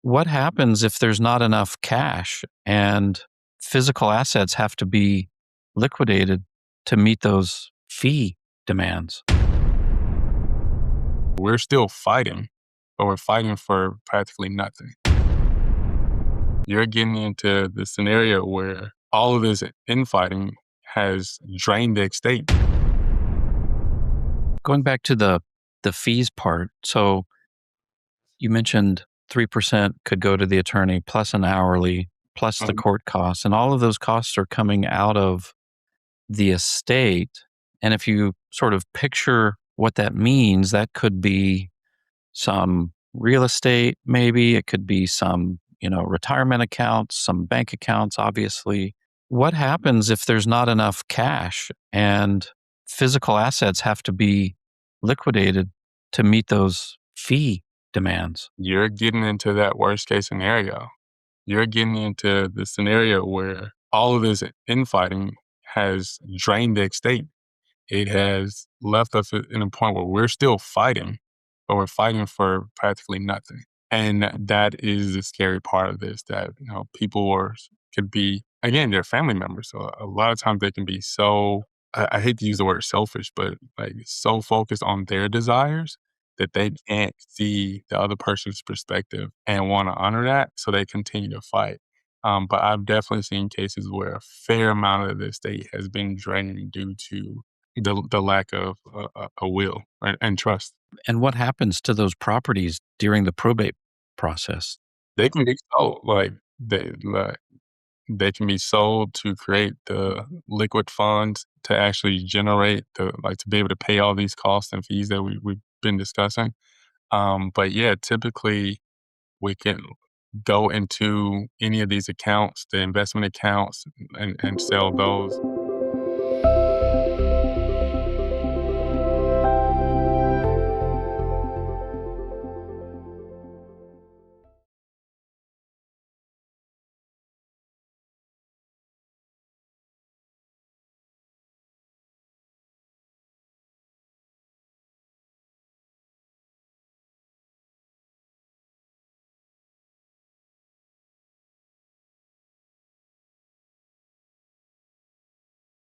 What happens if there's not enough cash and physical assets have to be liquidated to meet those fee demands? We're still fighting, but we're fighting for practically nothing. You're getting into the scenario where all of this infighting has drained the estate. Going back to the fees part, so you mentioned 3% could go to the attorney plus an hourly plus the Um, court costs, and all of those costs are coming out of the estate. And if you sort of picture what that means, that could be some real estate, maybe it could be some, retirement accounts, some bank accounts, obviously. What happens if there's not enough cash and physical assets have to be liquidated to meet those fee demands? you're getting into that worst case scenario. You're getting into the scenario where all of this infighting has drained the estate. It has left us in a point where we're still fighting, but we're fighting for practically nothing. And that is the scary part of this, that, people could be, again, they're family members. So a lot of times they can be so, I hate to use the word selfish, but like so focused on their desires that they can't see the other person's perspective and want to honor that. So they continue to fight. But I've definitely seen cases where a fair amount of the estate has been drained due to the lack of a will and trust. And what happens to those properties during the probate process? They can be sold, they can be sold to create the liquid funds to actually generate to be able to pay all these costs and fees that we've been discussing. But yeah, typically we can go into any of these accounts, the investment accounts, and sell those.